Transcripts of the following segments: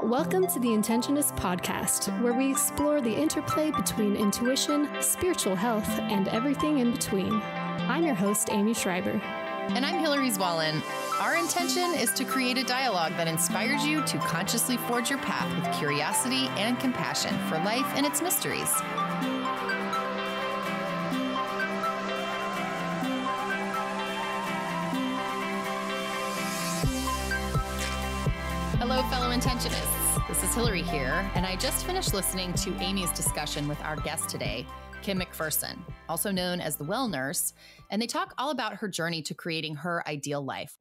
Welcome to the Intentionists podcast, where we explore the interplay between intuition, spiritual health, and everything in between. I'm your host, Aimee Schreiber. And I'm Hillary Zwallen. Our intention is to create a dialogue that inspires you to consciously forge your path with curiosity and compassion for life and its mysteries. Hello, fellow Intentionists. This is Hillary here, and I just finished listening to Aimee's discussion with our guest today, Kim McPherson, also known as the WellNurse, and they talk all about her journey to creating her ideal life.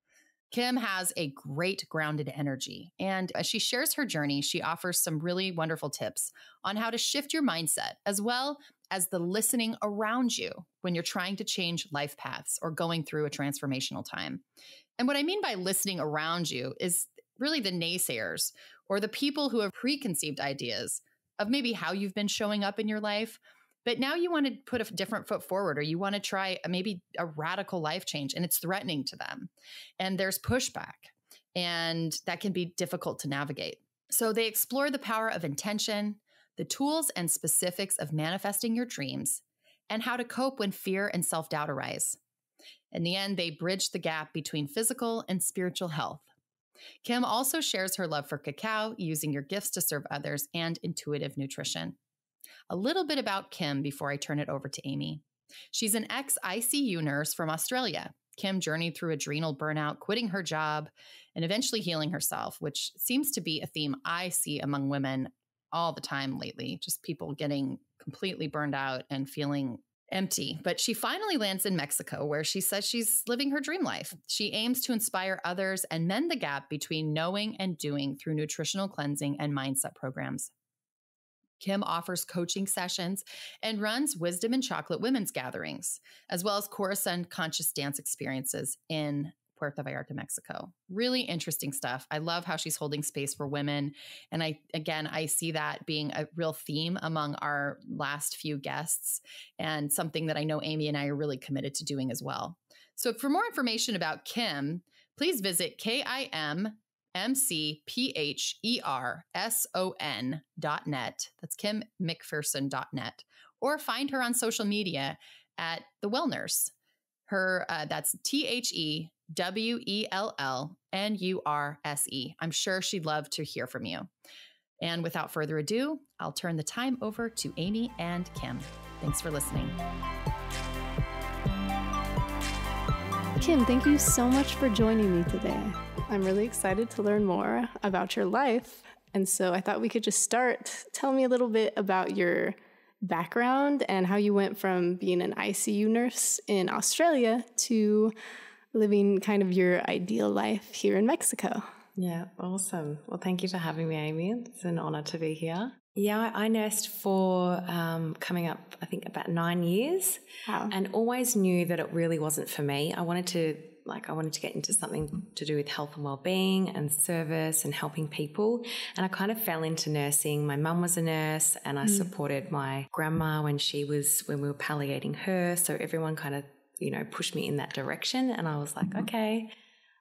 Kim has a great grounded energy, and as she shares her journey, she offers some really wonderful tips on how to shift your mindset, as well as the listening around you when you're trying to change life paths or going through a transformational time. And what I mean by listening around you is really the naysayers or the people who have preconceived ideas of maybe how you've been showing up in your life. But now you want to put a different foot forward, or you want to try maybe a radical life change, and it's threatening to them. And there's pushback, and that can be difficult to navigate. So they explore the power of intention, the tools and specifics of manifesting your dreams, and how to cope when fear and self-doubt arise. In the end, they bridge the gap between physical and spiritual health. Kim also shares her love for cacao, using your gifts to serve others, and intuitive nutrition. A little bit about Kim before I turn it over to Aimee. She's an ex-ICU nurse from Australia. Kim journeyed through adrenal burnout, quitting her job, and eventually healing herself, which seems to be a theme I see among women all the time lately, just people getting completely burned out and feeling empty. But she finally lands in Mexico, where she says she's living her dream life. She aims to inspire others and mend the gap between knowing and doing through nutritional cleansing and mindset programs. Kim offers coaching sessions and runs Wisdom and Chocolate women's gatherings, as well as Corazon conscious dance experiences in Puerto Vallarta, Mexico. Really interesting stuff. I love how she's holding space for women. And I see that being a real theme among our last few guests, and something that I know Aimee and I are really committed to doing as well. So for more information about Kim, please visit KIMMCPHERSON.net. That's KimMcPherson.net. Or find her on social media at the WellNurse. That's THEWELLNURSE. I'm sure she'd love to hear from you. And without further ado, I'll turn the time over to Aimee and Kim. Thanks for listening. Kim, thank you so much for joining me today. I'm really excited to learn more about your life. And so I thought we could just start. Tell me a little bit about your background and how you went from being an ICU nurse in Australia to living kind of your ideal life here in Mexico. Yeah, awesome. Well, thank you for having me, Aimee. It's an honor to be here. Yeah, I nursed for coming up, I think, about 9 years. Wow. And always knew that it really wasn't for me. I wanted to get into something to do with health and well-being and service and helping people. And I kind of fell into nursing. My mum was a nurse, and I supported my grandma when we were palliating her. So everyone kind of, pushed me in that direction. And I was like, okay,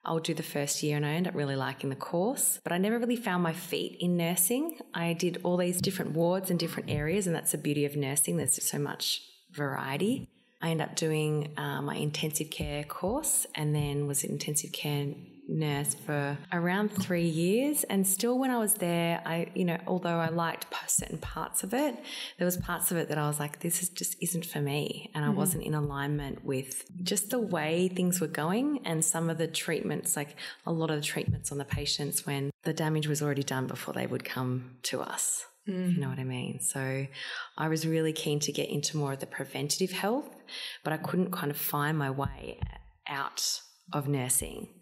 I'll do the first year, and I ended up really liking the course. But I never really found my feet in nursing. I did all these different wards and different areas, and that's the beauty of nursing. There's just so much variety. I ended up doing my intensive care course, and then was an intensive care nurse for around 3 years. And still when I was there, although I liked certain parts of it, there was parts of it that I was like, this just isn't for me. And I wasn't in alignment with just the way things were going, and some of the treatments, like a lot of the treatments on the patients when the damage was already done before they would come to us. If you know what I mean. So I was really keen to get into more of the preventative health, but I couldn't kind of find my way out of nursing.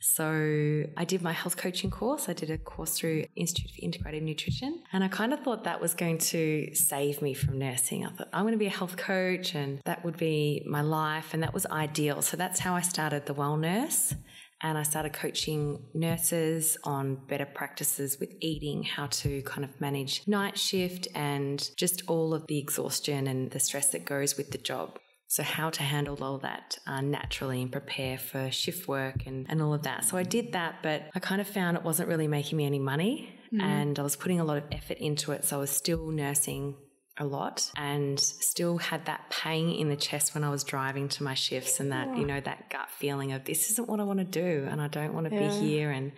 So I did my health coaching course. I did a course through Institute for Integrative Nutrition, and I kind of thought that was going to save me from nursing. I thought, I'm going to be a health coach, and that would be my life, and that was ideal. So that's how I started the WellNurse. And I started coaching nurses on better practices with eating, how to kind of manage night shift and just all of the exhaustion and the stress that goes with the job. So how to handle all that naturally and prepare for shift work and all of that. So I did that, but I kind of found it wasn't really making me any money. and I was putting a lot of effort into it. So I was still nursing a lot and still had that pain in the chest when I was driving to my shifts, and that, that gut feeling of this isn't what I want to do and I don't want to be here. And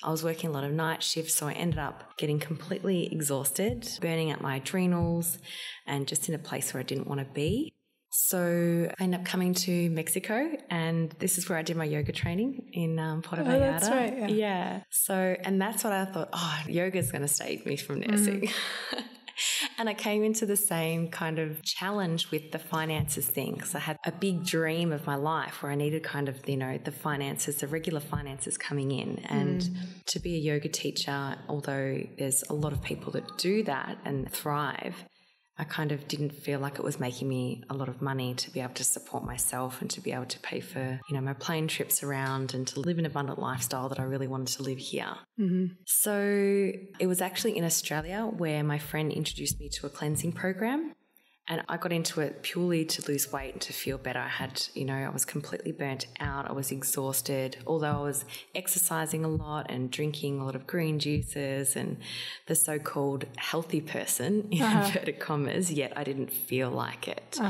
I was working a lot of night shifts, so I ended up getting completely exhausted, burning out my adrenals, and just in a place where I didn't want to be. So I ended up coming to Mexico, and this is where I did my yoga training in Puerto Vallarta. That's right, yeah. So, and that's what I thought, yoga is going to save me from nursing. And I came into the same kind of challenge with the finances thing, because I had a big dream of my life where I needed kind of, the finances, the regular finances coming in. And to be a yoga teacher, although there's a lot of people that do that and thrive, I kind of didn't feel like it was making me a lot of money to be able to support myself and to be able to pay for, my plane trips around and to live an abundant lifestyle that I really wanted to live here. So it was actually in Australia where my friend introduced me to a cleansing program. And I got into it purely to lose weight and to feel better. I had, I was completely burnt out. I was exhausted, although I was exercising a lot and drinking a lot of green juices and the so-called healthy person, in inverted commas, yet I didn't feel like it.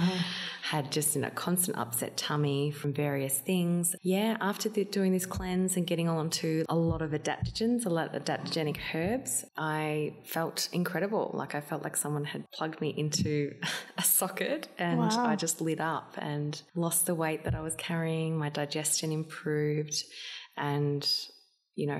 Had just a constant upset tummy from various things. Yeah, after doing this cleanse and getting onto a lot of adaptogens, a lot of adaptogenic herbs, I felt incredible. Like I felt like someone had plugged me into a socket, and I just lit up and lost the weight that I was carrying. My digestion improved, and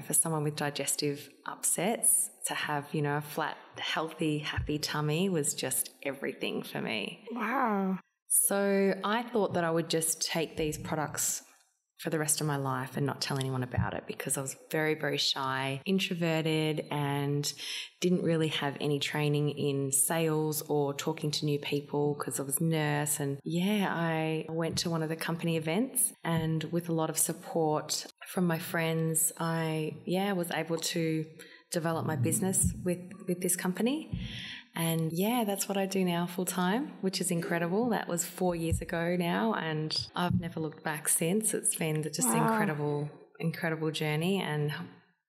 for someone with digestive upsets, to have a flat, healthy, happy tummy was just everything for me. Wow. So I thought that I would just take these products for the rest of my life and not tell anyone about it, because I was very, very shy, introverted, and didn't really have any training in sales or talking to new people because I was a nurse. And I went to one of the company events, and with a lot of support from my friends, I was able to develop my business with this company. And that's what I do now full time, which is incredible. That was 4 years ago now, and I've never looked back since. It's been just an incredible journey. And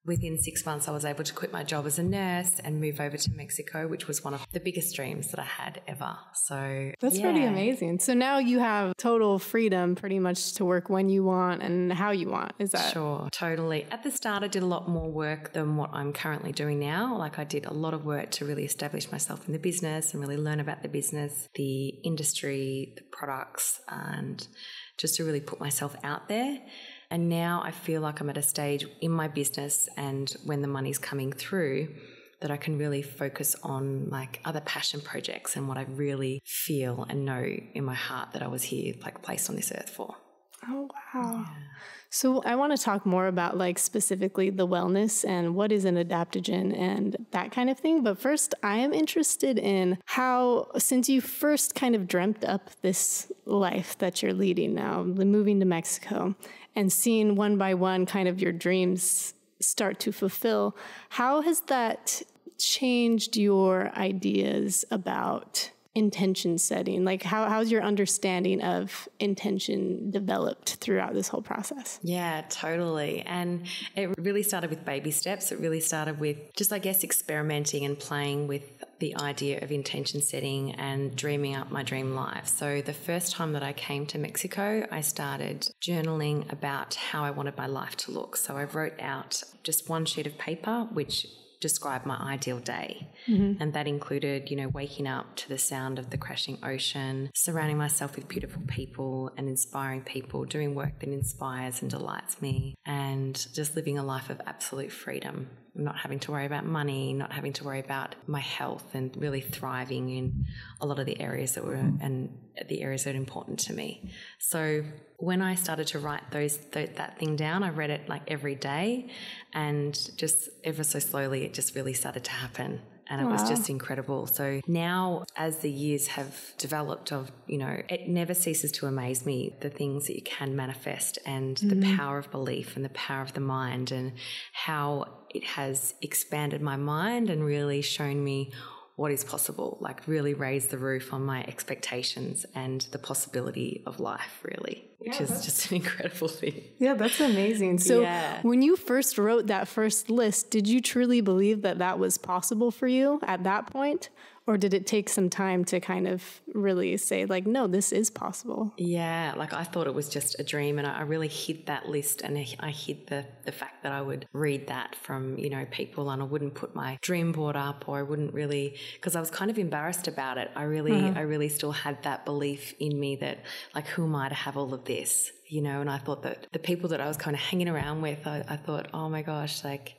within 6 months, I was able to quit my job as a nurse and move over to Mexico, which was one of the biggest dreams that I had ever. So that's pretty amazing. So now you have total freedom pretty much to work when you want and how you want. Is that? Sure, totally. At the start, I did a lot more work than what I'm currently doing now. Like I did a lot of work to really establish myself in the business and really learn about the business, the industry, the products, and just to really put myself out there. And now I feel like I'm at a stage in my business, and when the money's coming through, that I can really focus on like other passion projects and what I really feel and know in my heart that I was here, like placed on this earth for. Oh, wow. Yeah. So I want to talk more about like specifically the wellness and what is an adaptogen and that kind of thing. But first, I am interested in how, since you first kind of dreamt up this life that you're leading now, moving to Mexico and seeing one by one kind of your dreams start to fulfill, how has that changed your ideas about intention setting? Like how's your understanding of intention developed throughout this whole process? Yeah, totally. And it really started with baby steps. It really started with just, I guess, experimenting and playing with the idea of intention setting and dreaming up my dream life. So the first time that I came to Mexico, I started journaling about how I wanted my life to look. So I wrote out just one sheet of paper, which describe my ideal day. Mm-hmm. And that included, waking up to the sound of the crashing ocean, surrounding myself with beautiful people and inspiring people, doing work that inspires and delights me, and just living a life of absolute freedom, not having to worry about money, not having to worry about my health, and really thriving in a lot of the areas that are important to me. So when I started to write that thing down, I read it like every day, and just ever so slowly it just really started to happen. And it was just incredible. So now, as the years have developed it never ceases to amaze me, the things that you can manifest, and the power of belief and the power of the mind, and how it has expanded my mind and really shown me what is possible, like really raised the roof on my expectations and the possibility of life, really. which is just an incredible thing. Yeah, that's amazing. So when you first wrote that first list, did you truly believe that that was possible for you at that point? Or did it take some time to kind of really say like, no, this is possible? Yeah, like I thought it was just a dream, and I really hid that list, and I hid the fact that I would read that from, you know, people, and I wouldn't put my dream board up, or I wouldn't really, because I was kind of embarrassed about it. I really still had that belief in me that like, who am I to have all of this, you know? And I thought that the people that I was kind of hanging around with, I thought, oh my gosh, like,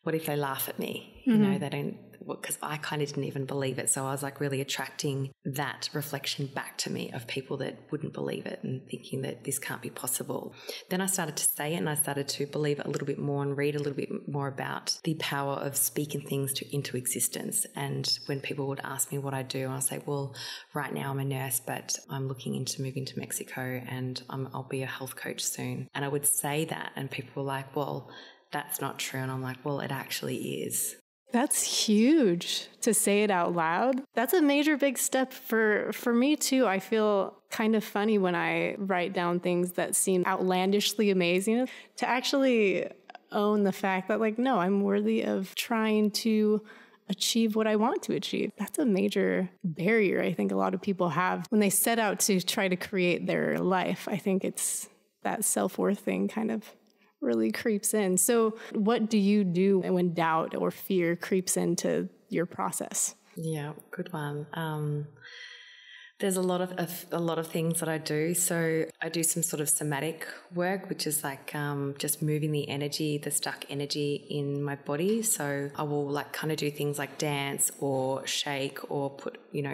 what if they laugh at me? You know, they don't, because I kind of didn't even believe it. So I was like really attracting that reflection back to me of people that wouldn't believe it and thinking that this can't be possible. Then I started to say it, and I started to believe it a little bit more and read a little bit more about the power of speaking things into existence. And when people would ask me what I do, I'll say, well, right now I'm a nurse, but I'm looking into moving to Mexico, and I'll be a health coach soon. And I would say that, and people were like, well, that's not true. And I'm like, well, it actually is. That's huge to say it out loud. That's a major big step for me too. I feel kind of funny when I write down things that seem outlandishly amazing, to actually own the fact that like, no, I'm worthy of trying to achieve what I want to achieve. That's a major barrier I think a lot of people have when they set out to try to create their life. I think it's that self-worth thing kind of really creeps in. So what do you do when doubt or fear creeps into your process? Yeah, good one. There's a lot of things that I do. So I do some sort of somatic work, which is like just moving the energy, the stuck energy in my body. So I will like kind of do things like dance or shake or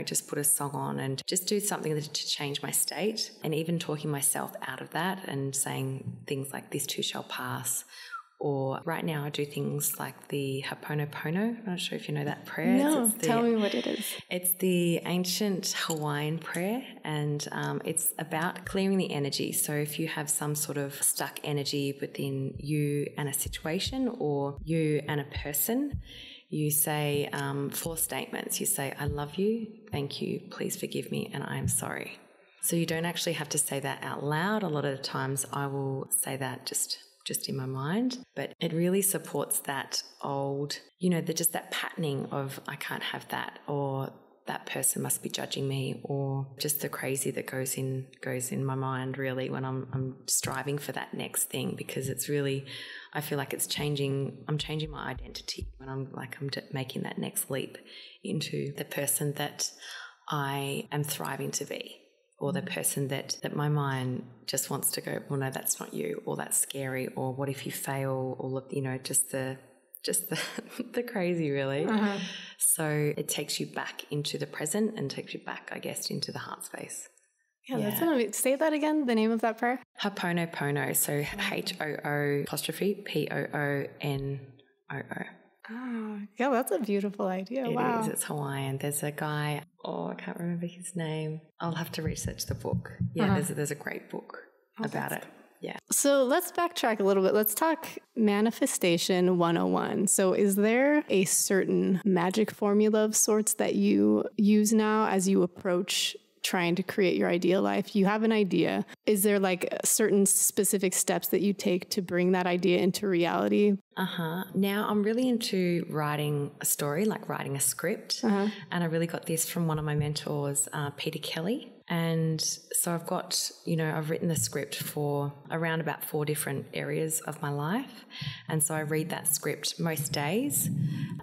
just put a song on and just do something to change my state, and even talking myself out of that and saying things like, this too shall pass. Or right now I do things like the Ho'oponopono. I'm not sure if you know that prayer. No, tell me what it is. It's the ancient Hawaiian prayer, and it's about clearing the energy. So if you have some sort of stuck energy within you and a situation, or you and a person, you say 4 statements. You say, I love you, thank you, please forgive me, and I am sorry. So you don't actually have to say that out loud. A lot of the times I will say that just in my mind, but it really supports that old, just that patterning of I can't have that, or that person must be judging me, or just the crazy that goes in my mind really when I'm striving for that next thing, because it's really, I feel like I'm changing my identity when I'm making that next leap into the person that I am thriving to be. Or the person that my mind just wants to go, well, no, that's not you, or that's scary, or what if you fail, or look, just the crazy, really. Uh-huh. So it takes you back into the present and takes you back, I guess, into the heart space. Yeah, that's amazing. Say that again, the name of that prayer. Ho'oponopono, so HOO''POONOO. Oh, yeah, that's a beautiful idea. Wow. It is. It's Hawaiian. There's a guy, I can't remember his name. I'll have to research the book. Yeah, there's a great book about it. Yeah. So let's backtrack a little bit. Let's talk manifestation 101. So is there a certain magic formula of sorts that you use now as you approach trying to create your ideal life? You have an idea. Is there like certain specific steps that you take to bring that idea into reality? Now I'm really into writing a story, like writing a script. And I really got this from one of my mentors, Peter Kelly. And so I've got, I've written the script for around about 4 different areas of my life. And so I read that script most days,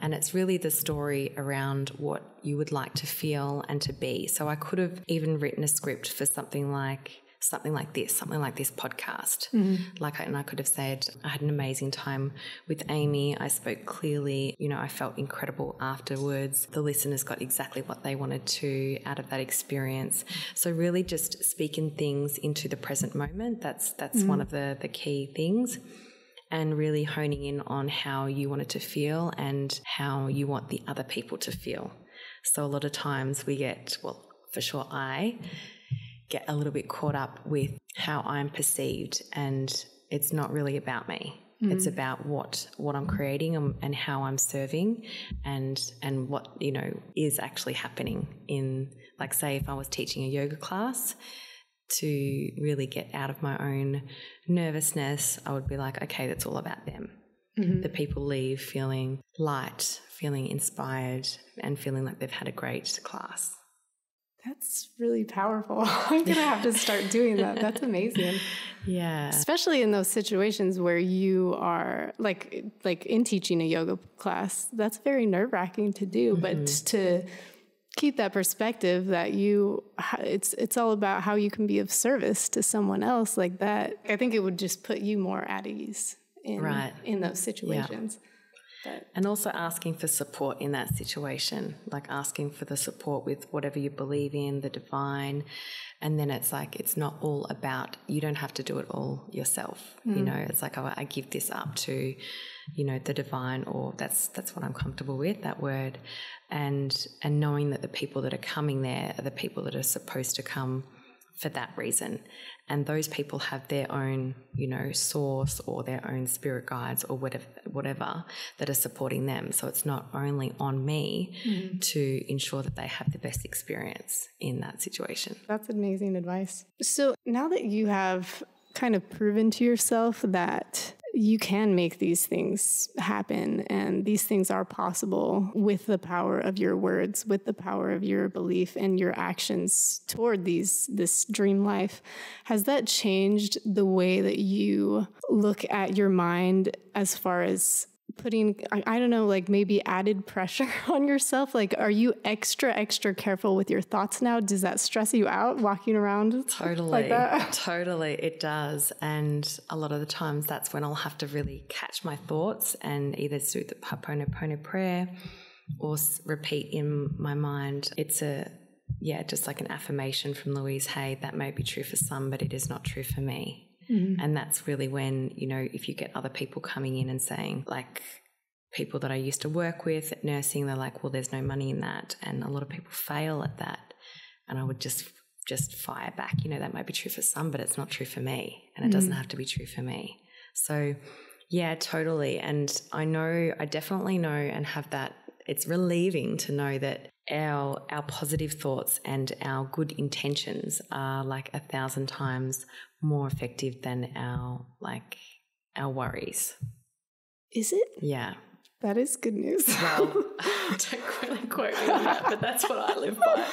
and it's really the story around what you would like to feel and to be. So I could have even written a script for something like this podcast. And I could have said, I had an amazing time with Aimee. I spoke clearly. I felt incredible afterwards. The listeners got exactly what they wanted to out of that experience. So really just speaking things into the present moment. That's one of the key things. And really honing in on how you want it to feel and how you want the other people to feel. So a lot of times I get a little bit caught up with how I'm perceived, and it's not really about me. It's about what I'm creating and how I'm serving and what, is actually happening in, like, say if I was teaching a yoga class, to really get out of my own nervousness, I would be like, okay, that's all about them. The people leave feeling light, feeling inspired, and feeling like they've had a great class. That's really powerful. I'm going to have to start doing that. That's amazing. Yeah. Especially in those situations where you are like in teaching a yoga class, that's very nerve-wracking to do, but to keep that perspective that it's all about how you can be of service to someone else like that. I think it would just put you more at ease in those situations. Yeah. And also asking for support in that situation, like asking for the support with whatever you believe in, the divine. And then it's like, it's not all about, you don't have to do it all yourself. You know, it's like, I give this up to, you know, the divine, or that's what I'm comfortable with, that word. And knowing that the people that are coming there are the people that are supposed to come for that reason. And those people have their own, you know, source or their own spirit guides or whatever that are supporting them. So it's not only on me to ensure that they have the best experience in that situation. That's amazing advice. So now that you have kind of proven to yourself that you can make these things happen and these things are possible with the power of your words, with the power of your belief and your actions toward this dream life, has that changed the way that you look at your mind as far as putting, I don't know, like maybe added pressure on yourself? Like, are you extra careful with your thoughts now? Does that stress you out walking around Totally, like that? Totally, it does. And a lot of the times that's when I'll have to really catch my thoughts and either do the Ho'oponopono prayer or repeat in my mind. It's just like an affirmation from Louise Hay, that may be true for some, but it is not true for me. And that's really when, you know, if you get other people coming in and saying, like people that I used to work with at nursing, they're like, well, there's no money in that. And a lot of people fail at that. And I would just fire back, you know, that might be true for some, but it's not true for me. And it doesn't have to be true for me. So yeah, totally. And I definitely know and have that. It's relieving to know that our positive thoughts and our good intentions are like 1,000 times more effective than our worries. Is it? Yeah. That is good news. Well, don't really quote me on that, but that's what I live by.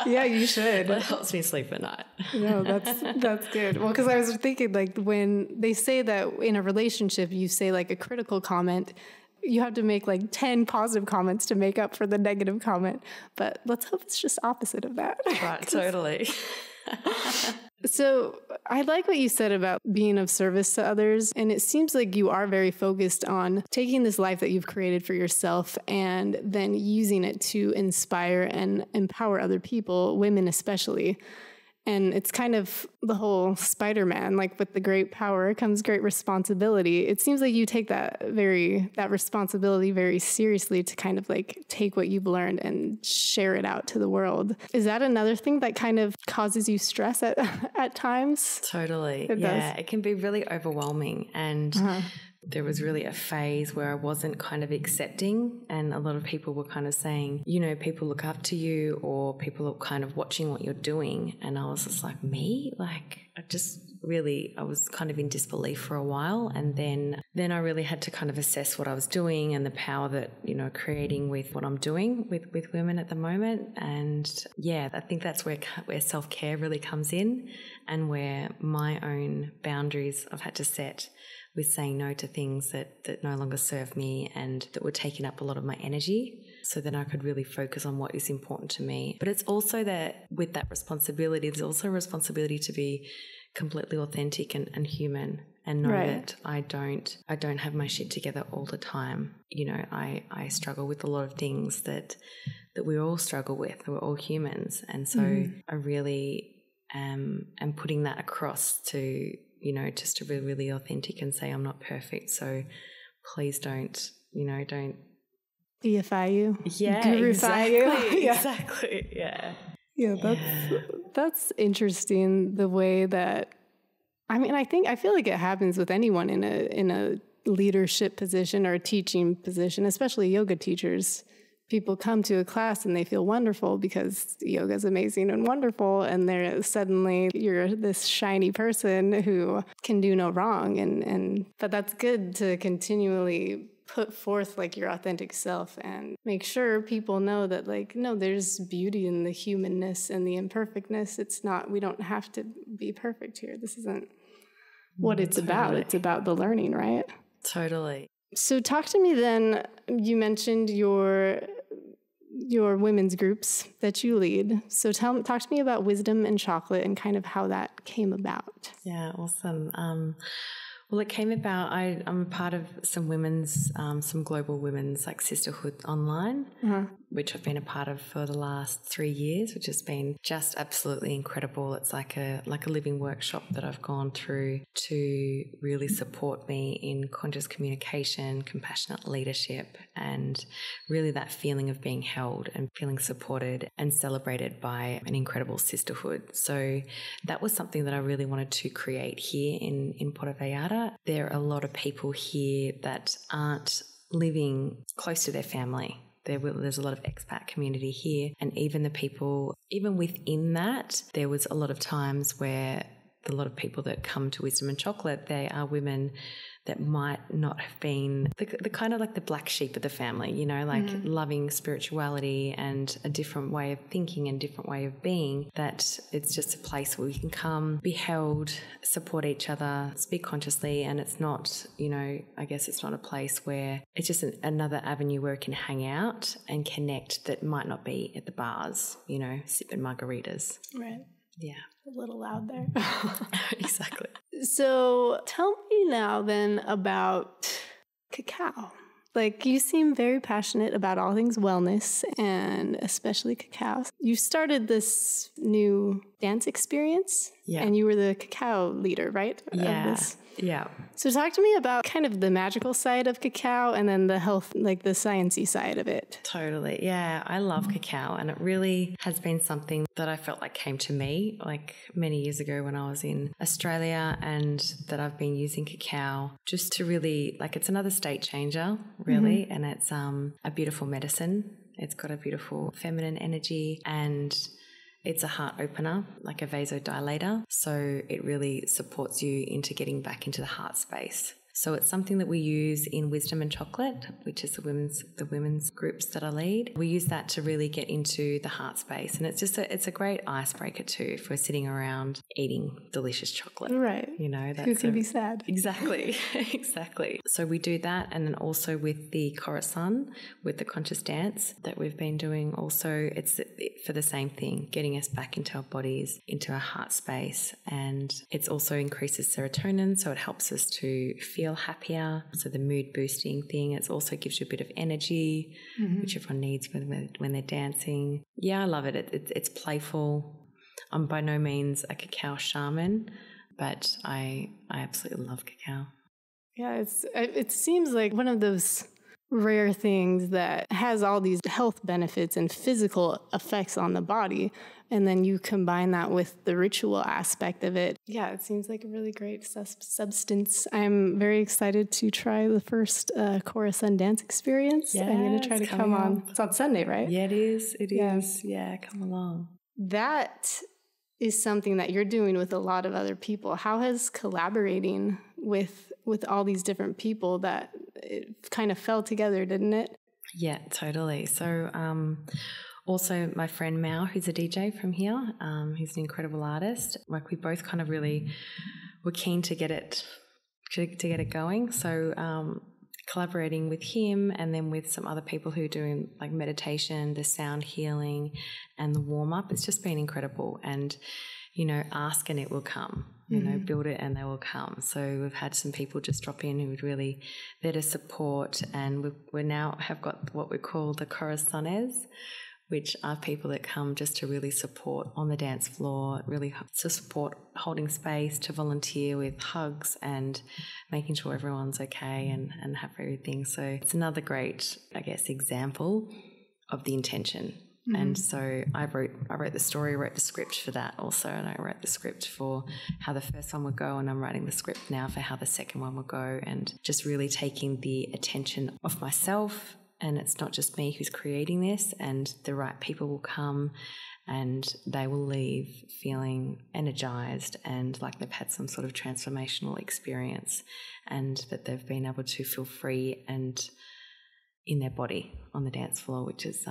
Yeah, you should. That helps me sleep at night. No, that's good. Well, because I was thinking, like, when they say that in a relationship, you say like a critical comment, you have to make like 10 positive comments to make up for the negative comment. But let's hope it's just opposite of that. Right, totally. So I like what you said about being of service to others. And it seems like you are very focused on taking this life that you've created for yourself and then using it to inspire and empower other people, women especially. And it's kind of the whole Spider-Man, like with the great power comes great responsibility. It seems like you take that responsibility very seriously to kind of like take what you've learned and share it out to the world. Is that another thing that kind of causes you stress at times? Totally. It can be really overwhelming. And there was really a phase where I wasn't kind of accepting, and a lot of people were kind of saying, you know, people look up to you or people are kind of watching what you're doing. And I was just like, me? Like, I was kind of in disbelief for a while. And then I really had to kind of assess what I was doing and the power that, you know, creating with what I'm doing with women at the moment. And yeah, I think that's where self-care really comes in, and where my own boundaries I've had to set with saying no to things that no longer serve me and that were taking up a lot of my energy, so that I could really focus on what is important to me. But it's also that with that responsibility, there's also a responsibility to be completely authentic and human, and know that I don't have my shit together all the time. You know, I struggle with a lot of things that we all struggle with. We're all humans. And so I really am putting that across to, you know, just to be really authentic and say I'm not perfect. So please don't deify you. Yeah, Gurify you. Yeah. Exactly. Yeah. Yeah, that's interesting, the way that, I feel like it happens with anyone in a leadership position or a teaching position, especially yoga teachers. people come to a class and they feel wonderful because yoga is amazing and wonderful. And they're suddenly you're this shiny person who can do no wrong. But that's good to continually put forth like your authentic self and make sure people know that like, no, there's beauty in the humanness and the imperfectness. It's not, we don't have to be perfect here. This isn't what it's about. It's about the learning, right? Totally. So talk to me then, you mentioned your women's groups that you lead. So talk to me about Wisdom and Chocolate and kind of how that came about. Yeah, awesome. Well, it came about, I'm a part of some women's, some global women's like sisterhood online, which I've been a part of for the last 3 years, which has been just absolutely incredible. It's like a living workshop that I've gone through to really support me in conscious communication, compassionate leadership, and really that feeling of being held and feeling supported and celebrated by an incredible sisterhood. So that was something that I really wanted to create here in Puerto Vallarta. There are a lot of people here that aren't living close to their family. There's a lot of expat community here, and even the people, even within that, there was a lot of times where a lot of people that come to Wisdom and Chocolate, they are women that might not have been the kind of like the black sheep of the family, you know, like loving spirituality and a different way of thinking and different way of being, that it's just a place where we can come, be held, support each other, speak consciously. And it's not, you know, I guess it's not a place where it's just another avenue where we can hang out and connect that might not be at the bars, you know, sipping margaritas. Right. Yeah. A little loud there. Exactly. So tell me now then about cacao. Like, you seem very passionate about all things wellness and especially cacao. You started this new dance experience, and you were the cacao leader, right? Yeah. Yeah. So talk to me about kind of the magical side of cacao and then the health, like the sciencey side of it. Totally. Yeah. I love cacao, and it really has been something that I felt like came to me like many years ago when I was in Australia, and that I've been using cacao just to really, like, it's another state changer, really. And it's a beautiful medicine. It's got a beautiful feminine energy, and it's a heart opener, like a vasodilator. So it really supports you into getting back into the heart space. So it's something that we use in Wisdom and Chocolate, which is the women's groups that I lead. We use that to really get into the heart space, and it's just it's a great icebreaker too if we're sitting around eating delicious chocolate. Right. You know, that's who can be sad. Exactly. Exactly. So we do that, and then also with the corazon, with the conscious dance that we've been doing also, it's for the same thing, getting us back into our bodies, into our heart space, and it also increases serotonin, so it helps us to feel happier. So the mood boosting thing, it also gives you a bit of energy, which everyone needs when they're dancing. Yeah, I love it. It's playful. I'm by no means a cacao shaman, but I absolutely love cacao. Yeah, it seems like one of those rare things that has all these health benefits and physical effects on the body. And then you combine that with the ritual aspect of it. Yeah, it seems like a really great substance. I'm very excited to try the first Corazon dance experience. Yeah, I'm going to try to come on. It's on Sunday, right? Yeah, it is. It is. Yeah, come along. That is something that you're doing with a lot of other people. How has collaborating with all these different people, that it kind of fell together, didn't it? Yeah, totally. So also my friend Mao, who's a DJ from here, he's an incredible artist. Like, we both kind of really were keen to get it going. So collaborating with him, and then with some other people who are doing like meditation, the sound healing and the warm-up, it's just been incredible. And, you know, ask and it will come. You know, build it and they will come. So we've had some people just drop in who would really there to support, and we now have got what we call the corazones, which are people that come just to really support on the dance floor, really to support holding space, to volunteer with hugs and making sure everyone's okay and have everything. So it's another great, I guess, example of the intention. And so I wrote the story, wrote the script for that also, and I wrote the script for how the first one would go, and I'm writing the script now for how the second one will go, and just really taking the attention of myself and it's not just me who's creating this, and the right people will come and they will leave feeling energized and like they've had some sort of transformational experience, and that they've been able to feel free and in their body on the dance floor, which is,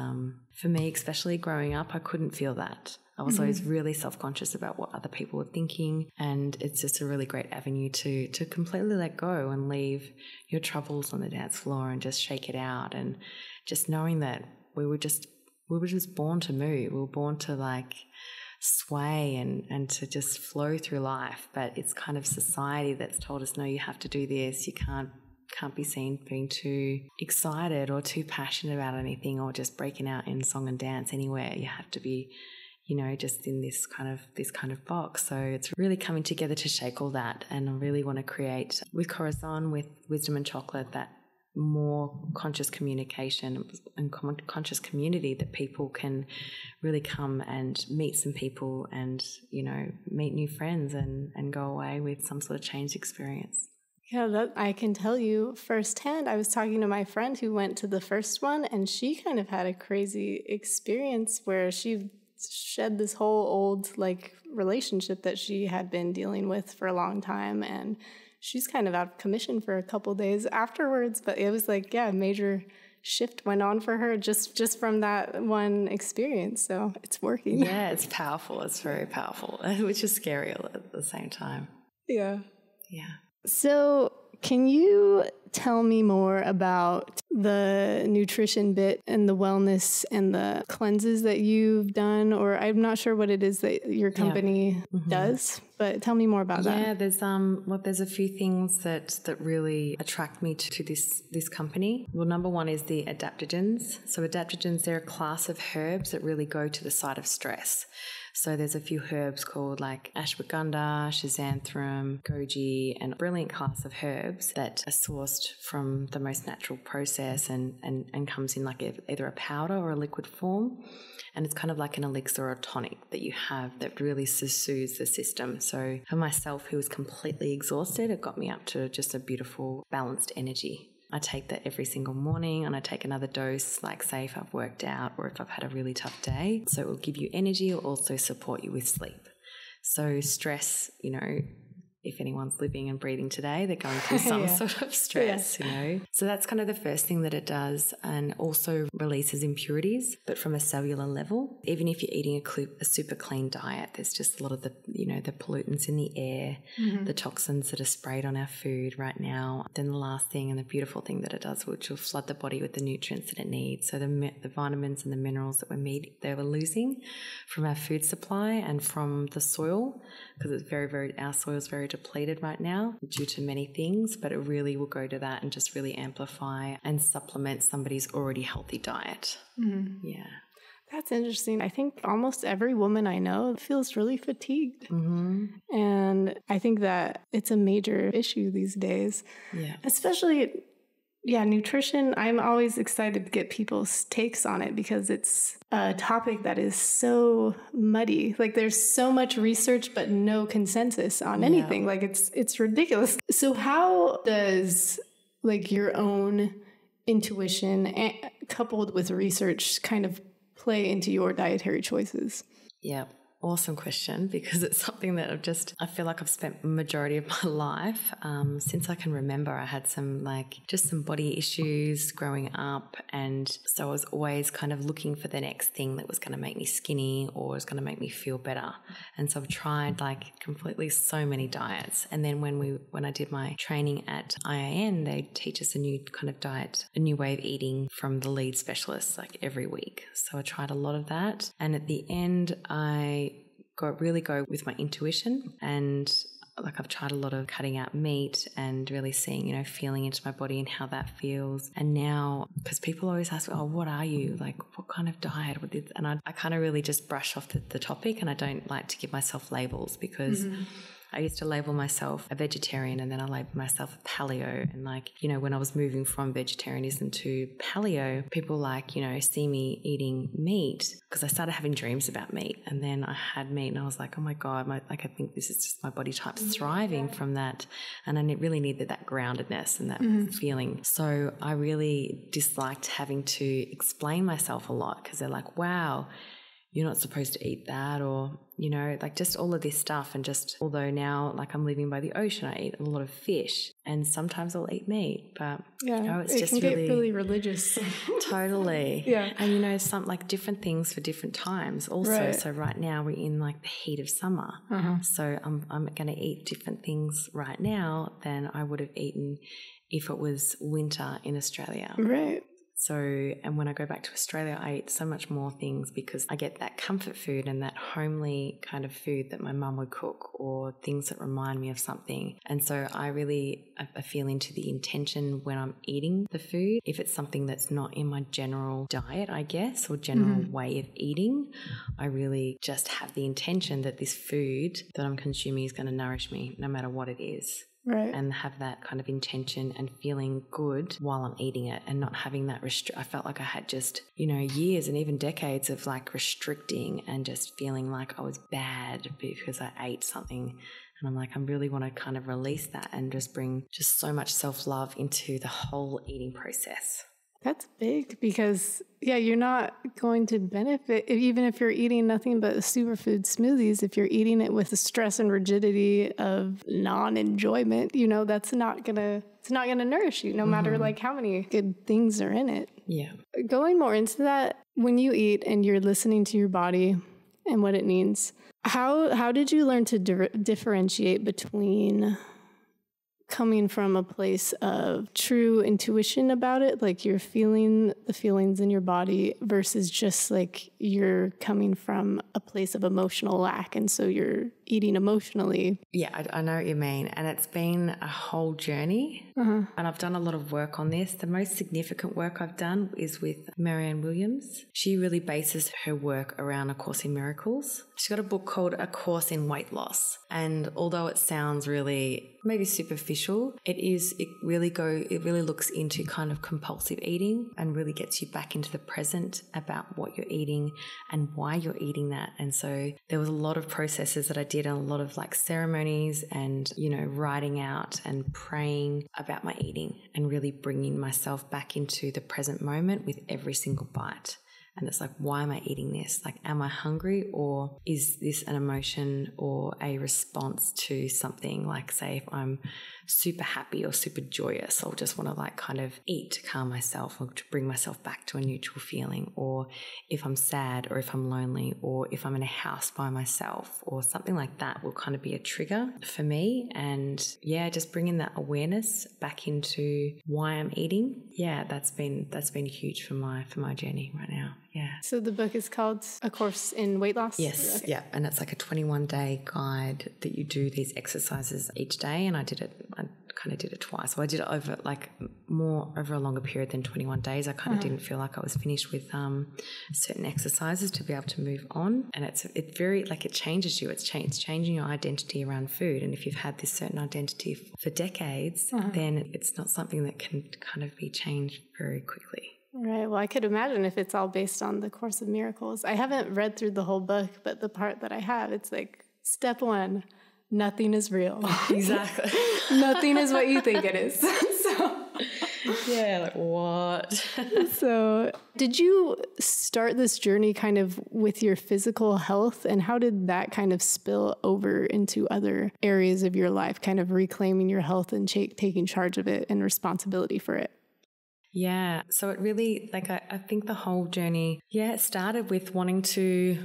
for me, especially growing up, I couldn't feel that. I was always really self-conscious about what other people were thinking, and it's just a really great avenue to completely let go and leave your troubles on the dance floor and just shake it out, and just knowing that we were just born to move. We were born to like sway and to just flow through life, but it's kind of society that's told us, no, you have to do this, you can't be seen being too excited or too passionate about anything, or just breaking out in song and dance anywhere. You have to be, just in this kind of box. So it's really coming together to shake all that. And I really want to create with Corazon, with Wisdom and Chocolate, that more conscious communication and conscious community, that people can really come and meet some people and, meet new friends and go away with some sort of changed experience. Yeah, that I can tell you firsthand. I was talking to my friend who went to the first one, and she kind of had a crazy experience where she shed this whole old relationship that she had been dealing with for a long time, and she's kind of out of commission for a couple days afterwards. But it was a major shift went on for her just from that one experience. So it's working. Yeah, it's powerful. It's very powerful, which is scary at the same time. Yeah. So can you tell me more about the nutrition bit and the wellness and the cleanses that you've done? Or I'm not sure what it is that your company does, but tell me more about that. Yeah, there's a few things that really attract me to this company. Well, number one is the adaptogens. So adaptogens, they're a class of herbs that really go to the side of stress. So there's a few herbs called like ashwagandha, schizanthemum, goji, and a brilliant class of herbs that are sourced from the most natural process and comes in like either a powder or a liquid form. And it's kind of like an elixir or a tonic that you have that really soothes the system. So for myself, who was completely exhausted, it got me up to just a beautiful, balanced energy. I take that every single morning, and I take another dose, like say if I've worked out or if I've had a really tough day. So it will give you energy. It will also support you with sleep. So stress, if anyone's living and breathing today, they're going through some sort of stress, So that's kind of the first thing that it does, and also releases impurities, but from a cellular level. Even if you're eating a super clean diet, there's just a lot of the, the pollutants in the air, the toxins that are sprayed on our food right now. Then the last thing and the beautiful thing that it does, which will flood the body with the nutrients that it needs. So the vitamins and the minerals that we're losing from our food supply and from the soil, because it's our soil is very depleted right now due to many things, but it really will go to that and just really amplify and supplement somebody's already healthy diet. Yeah. That's interesting. I think almost every woman I know feels really fatigued. And I think that it's a major issue these days. Yeah. Especially, nutrition. I'm always excited to get people's takes on it because it's a topic that is so muddy. There's so much research, but no consensus on anything. It's ridiculous. So how does your own intuition coupled with research kind of play into your dietary choices? Yeah. Awesome question, because it's something that I feel like I've spent the majority of my life since I can remember. I had some body issues growing up, and so I was always kind of looking for the next thing that was going to make me skinny or was going to make me feel better. And so I've tried completely so many diets. And then when I did my training at IIN, they teach us a new kind of diet, a new way of eating from the lead specialist every week. So I tried a lot of that, and at the end I really go with my intuition, and I've tried a lot of cutting out meat and really seeing, feeling into my body and how that feels. And now, because people always ask, oh, what are you? What kind of diet? And I kind of really just brush off the topic, and I don't like to give myself labels because I used to label myself a vegetarian, and then I labeled myself a paleo. And like, you know, when I was moving from vegetarianism to paleo, people like, you know, see me eating meat because I started having dreams about meat. And then I had meat and I was like, oh my God, I think this is just my body type's thriving from that. And I really needed that groundedness and that feeling. So I really disliked having to explain myself a lot because they're like, wow, you're not supposed to eat that, or, you know, like just all of this stuff. And just, although now like I'm living by the ocean, I eat a lot of fish and sometimes I'll eat meat, but yeah, you know, it's it just can get really religious. Totally. Yeah. And you know, some like different things for different times also. Right. So right now we're in like the heat of summer. So I'm going to eat different things right now than I would have eaten if it was winter in Australia. Right. So, and when I go back to Australia, I eat so much more things because I get that comfort food and that homely kind of food that my mum would cook, or things that remind me of something. And so I feel into the intention when I'm eating the food. If it's something that's not in my general diet, I guess, or general way of eating, I really just have the intention that this food that I'm consuming is going to nourish me no matter what it is. Right. And have that kind of intention and feeling good while I'm eating it, and not having that I felt like I had just, you know, years and even decades of like restricting and just feeling like I was bad because I ate something. And I'm like, I really want to kind of release that and just bring just so much self-love into the whole eating process. That's big because, yeah, you're not going to benefit, even if you're eating nothing but superfood smoothies, if you're eating it with the stress and rigidity of non-enjoyment, you know, it's not going to nourish you no matter like how many good things are in it. Yeah. Going more into that, when you eat and you're listening to your body and what it needs, how did you learn to differentiate between coming from a place of true intuition about it, like you're feeling the feelings in your body, versus just like you're coming from a place of emotional lack and so you're eating emotionally? Yeah, I know what you mean. And it's been a whole journey. And I've done a lot of work on this. The most significant work I've done is with Marianne Williams. She really bases her work around A Course in Miracles. She's got a book called A Course in Weight Loss. And although it sounds really maybe superficial, it really looks into kind of compulsive eating and really gets you back into the present about what you're eating and why you're eating that. And so there was a lot of processes that I did, and a lot of like ceremonies and, you know, writing out and praying about my eating and really bringing myself back into the present moment with every single bite. And it's like, why am I eating this? Like, am I hungry, or is this an emotion or a response to something? Like, say, if I'm super happy or super joyous, I'll just want to like kind of eat to calm myself or to bring myself back to a neutral feeling. Or if I'm sad, or if I'm lonely, or if I'm in a house by myself, or something like that will kind of be a trigger for me. And yeah, just bringing that awareness back into why I'm eating. Yeah, that's been huge for my journey right now. Yeah. So the book is called A Course in Weight Loss? Yes. Okay. Yeah. And it's like a 21-day guide that you do these exercises each day. And I kind of did it twice. So I did it over a longer period than 21 days. I kind of didn't feel like I was finished with certain exercises to be able to move on. And it's very, like, it changes you. It's changing your identity around food. And if you've had this certain identity for decades, then it's not something that can kind of be changed very quickly. Right. Well, I could imagine if it's all based on the Course of Miracles. I haven't read through the whole book, but the part that I have, it's like, step 1, nothing is real. Exactly. Nothing is what you think it is. So, yeah, like what? So did you start this journey kind of with your physical health, and how did that kind of spill over into other areas of your life, kind of reclaiming your health and taking charge of it and responsibility for it? Yeah. So it really, like, I think the whole journey, it started with wanting to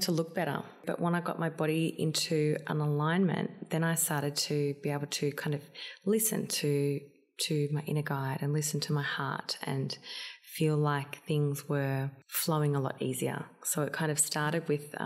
look better. But when I got my body into an alignment, then I started to be able to kind of listen to my inner guide and listen to my heart and feel like things were flowing a lot easier. So it kind of started with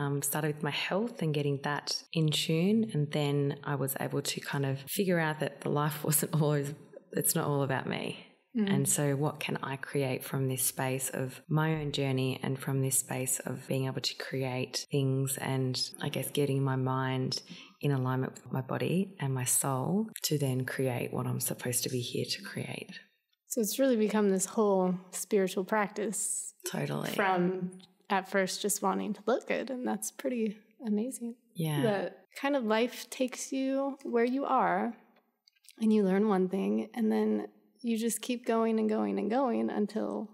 my health and getting that in tune. And then I was able to kind of figure out that the life it's not all about me. And so what can I create from this space of my own journey and from this space of being able to create things and I guess getting my mind in alignment with my body and my soul to then create what I'm supposed to be here to create. So it's really become this whole spiritual practice. Totally. From at first just wanting to look good, and that's pretty amazing. Yeah. That kind of life takes you where you are and you learn one thing and then you just keep going and going and going until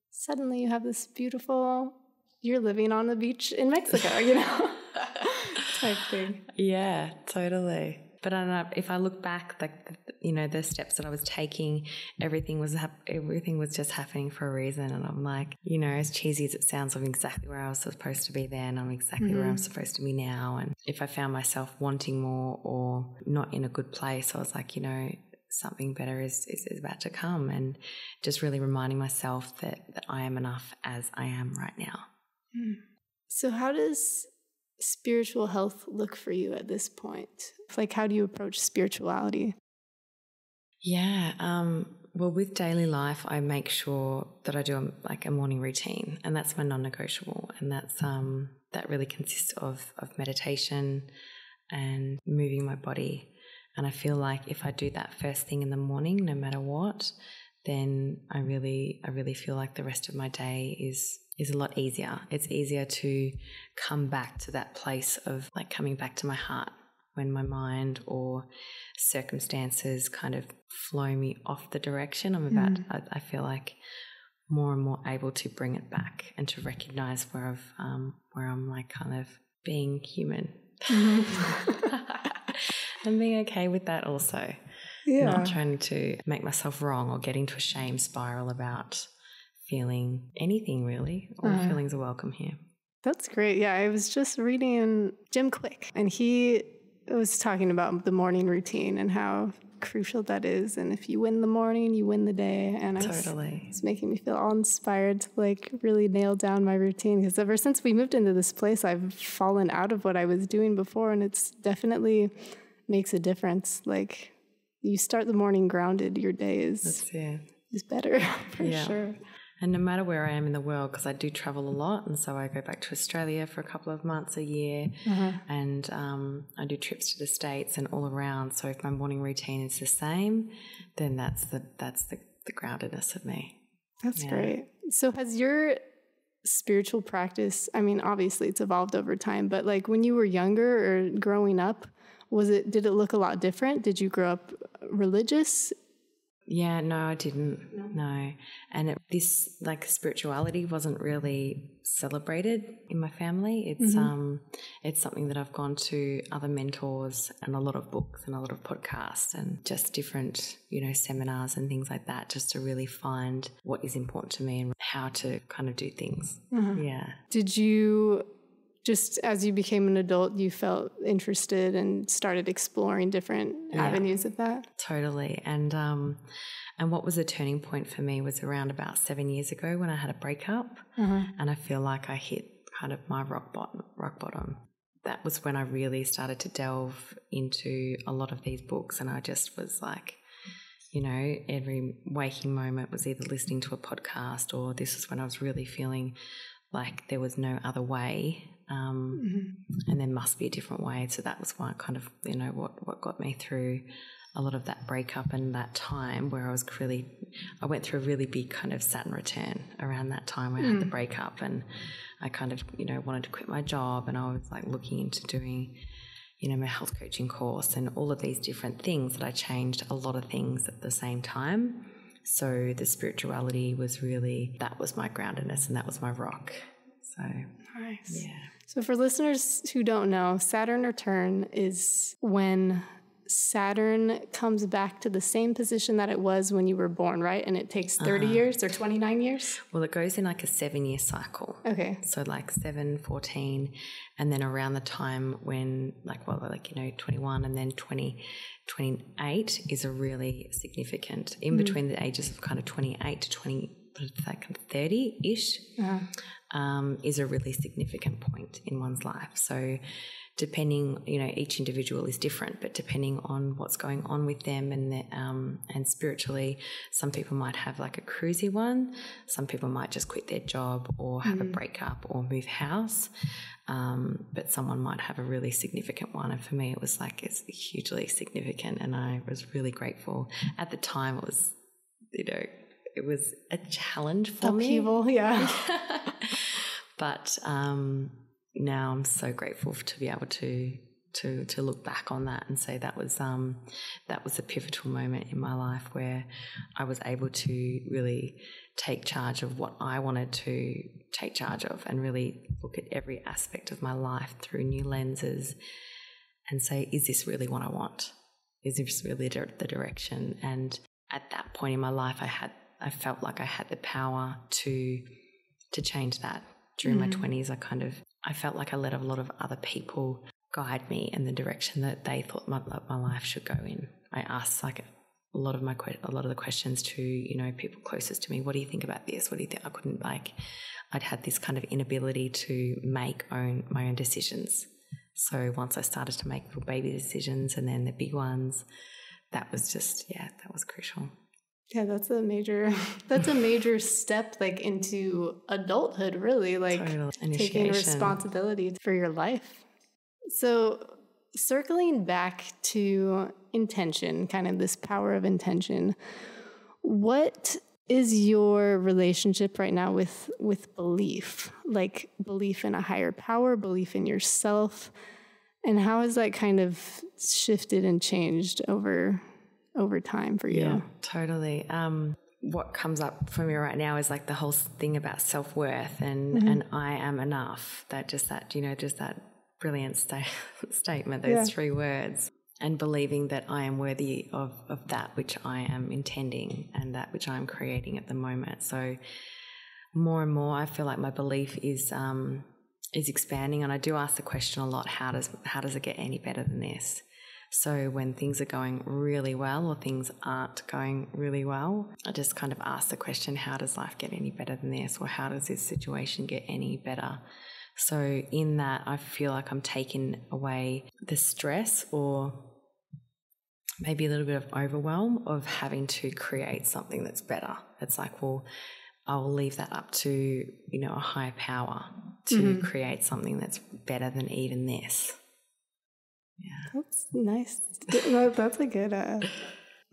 suddenly you have this beautiful, you're living on the beach in Mexico, you know, type thing. Yeah, totally. But I don't know, if I look back, like, you know, the steps that I was taking, everything was just happening for a reason. And I'm like, you know, as cheesy as it sounds, I'm exactly where I was supposed to be then. I'm exactly where I'm supposed to be now. And if I found myself wanting more or not in a good place, I was like, you know, something better is about to come, and just really reminding myself that I am enough as I am right now. So how does spiritual health look for you at this point? Like, how do you approach spirituality? Yeah, well, with daily life, I make sure that I do a morning routine, and that's my non-negotiable, and that's that really consists of meditation and moving my body. And I feel like if I do that first thing in the morning, no matter what, then I really feel like the rest of my day is a lot easier. It's easier to come back to that place of like coming back to my heart when my mind or circumstances kind of flow me off the direction I feel like more and more able to bring it back and to recognize where I'm like kind of being human. And being okay with that also. Yeah. Not trying to make myself wrong or get into a shame spiral about feeling anything really. All feelings are welcome here. That's great. Yeah, I was just reading Jim Quick, and he was talking about the morning routine and how crucial that is. And if you win the morning, you win the day. And it's making me feel all inspired to like really nail down my routine, because ever since we moved into this place, I've fallen out of what I was doing before, and it's definitely makes a difference. Like, you start the morning grounded, your day is better for sure. And no matter where I am in the world, because I do travel a lot, and so I go back to Australia for a couple of months a year, and I do trips to the States and all around. So if my morning routine is the same, then that's the groundedness of me. That's great. So has your spiritual practice, I mean, obviously it's evolved over time, but like when you were younger or growing up, did it look a lot different? Did you grow up religious? Yeah, no, I didn't. No. And this like spirituality wasn't really celebrated in my family. It's something that I've gone to other mentors and a lot of books and a lot of podcasts and just different, you know, seminars and things like that, just to really find what is important to me and how to kind of do things. Yeah. Did you, just as you became an adult, you felt interested and started exploring different avenues of that? Totally. And what was a turning point for me was around about 7 years ago when I had a breakup, and I feel like I hit kind of my rock bottom. That was when I really started to delve into a lot of these books, and I just was like, you know, every waking moment was either listening to a podcast, or this was when I was really feeling like there was no other way. And there must be a different way. So that was why kind of, you know, what got me through a lot of that breakup and that time where I went through a really big kind of Saturn return around that time when I had the breakup, and I kind of, you know, wanted to quit my job, and I was like looking into doing, you know, my health coaching course and all of these different things that I changed a lot of things at the same time. So the spirituality was really, that was my groundedness and that was my rock. So nice. Yeah. So for listeners who don't know, Saturn return is when Saturn comes back to the same position that it was when you were born, right? And it takes 30 years or 29 years? Well, it goes in like a 7-year cycle. Okay. So like 7, 14, and then around the time when you know, 21 and then 28 is a really significant, in between the ages of kind of 28 to 30-ish, is a really significant point in one's life. So depending, each individual is different, but depending on what's going on with them and spiritually, some people might have like a cruisy one. Some people might just quit their job or have a breakup or move house. But someone might have a really significant one. And for me, it's hugely significant. And I was really grateful. At the time, it was, it was a challenge for Upheaval, yeah. But now I'm so grateful to be able to look back on that and say that was a pivotal moment in my life where I was able to really take charge of what I wanted to take charge of and really look at every aspect of my life through new lenses and say, is this really what I want? Is this really the direction? And at that point in my life, I felt like I had the power to change that. During my 20s, I felt like I let a lot of other people guide me in the direction that they thought my life should go in. I asked like a lot of the questions to, people closest to me. What do you think about this? What do you think? I'd had this kind of inability to make my own decisions. So once I started to make little baby decisions and then the big ones, that was crucial. Yeah, that's a major step like into adulthood, really, like totally. Taking responsibility for your life. So circling back to intention, kind of this power of intention, what is your relationship right now with belief? Like belief in a higher power, belief in yourself, and how has that kind of shifted and changed over time for you? Yeah, totally. What comes up for me right now is like the whole thing about self-worth and I am enough. That brilliant statement, those 3 words, and believing that I am worthy of that which I am intending and that which I'm creating at the moment. So more and more I feel like my belief is expanding, and I do ask the question a lot, how does it get any better than this? So when things are going really well or things aren't going really well, I just kind of ask the question, how does life get any better than this? Or how does this situation get any better? So in that, I feel like I'm taking away the stress or maybe a little bit of overwhelm of having to create something that's better. It's like, well, I'll leave that up to, a higher power to create something that's better than even this. Yeah. That's nice. That's a good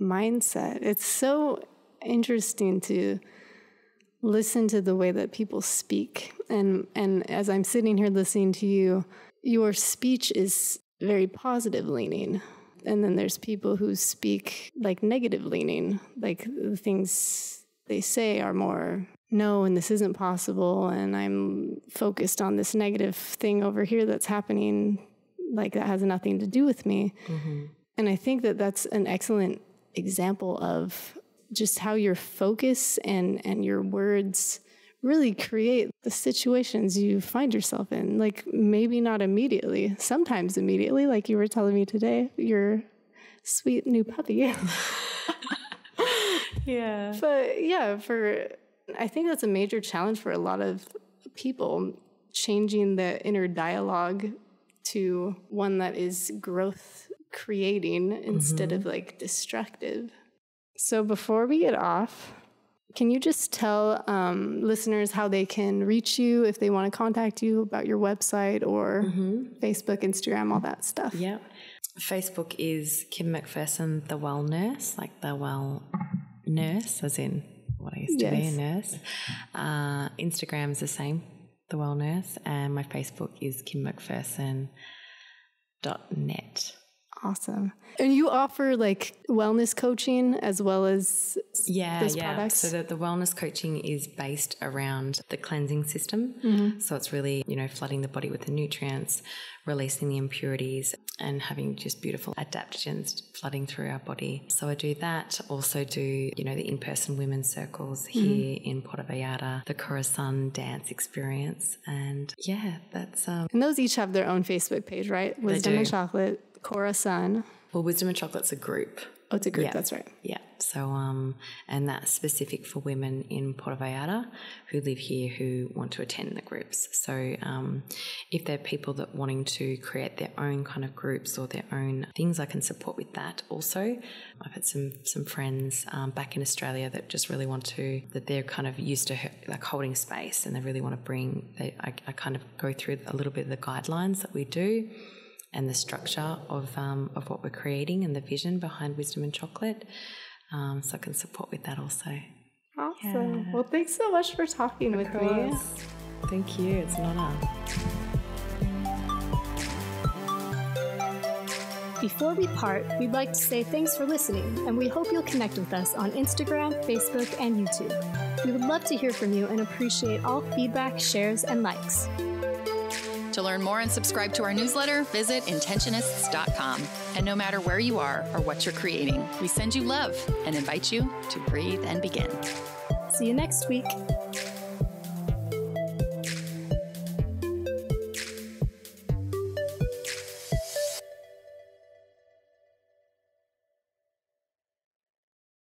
mindset. It's so interesting to listen to the way that people speak. And as I'm sitting here listening to you, your speech is very positive leaning. And then there's people who speak like negative leaning, like the things they say are more, no, and this isn't possible. And I'm focused on this negative thing over here that's happening, like that has nothing to do with me. Mm-hmm. And I think that that's an excellent example of just how your focus and your words really create the situations you find yourself in. Like maybe not immediately, sometimes immediately, like you were telling me today, your sweet new puppy. Yeah. But yeah, I think that's a major challenge for a lot of people, changing the inner dialogue to one that is growth creating instead of like destructive. So before we get off, can you just tell listeners how they can reach you if they want to contact you about your website or Facebook, Instagram, all that stuff? Yeah. Facebook is Kim McPherson, the WellNurse, like the well nurse, as in what I used to be, a nurse. Instagram is the same, the WellNurse, and my Facebook is kimmcpherson.net. Awesome. And you offer like wellness coaching as well as this product? So the wellness coaching is based around the cleansing system. So it's really, flooding the body with the nutrients, releasing the impurities and having just beautiful adaptogens flooding through our body. So I do that. Also do, the in-person women's circles here in Puerto Vallarta, the Corazon dance experience. And that's... And those each have their own Facebook page, right? Wisdom and Chocolate, Corazon. Well, Wisdom and Chocolate's a group. Oh, it's a group. That's right. Yeah. So, and that's specific for women in Puerto Vallarta who live here who want to attend the groups. So, if there are people that wanting to create their own kind of groups or their own things, I can support with that also. I've had some friends back in Australia that just really want to, that they're kind of used to like holding space, and they really want to bring, I kind of go through a little bit of the guidelines that we do and the structure of what we're creating and the vision behind Wisdom and Chocolate. So I can support with that also. Awesome. Yeah. Well, thanks so much for talking with me. Thank you. It's an honor. Before we part, we'd like to say thanks for listening, and we hope you'll connect with us on Instagram, Facebook, and YouTube. We would love to hear from you and appreciate all feedback, shares, and likes. To learn more and subscribe to our newsletter, visit Intentionists.com. And no matter where you are or what you're creating, we send you love and invite you to breathe and begin. See you next week.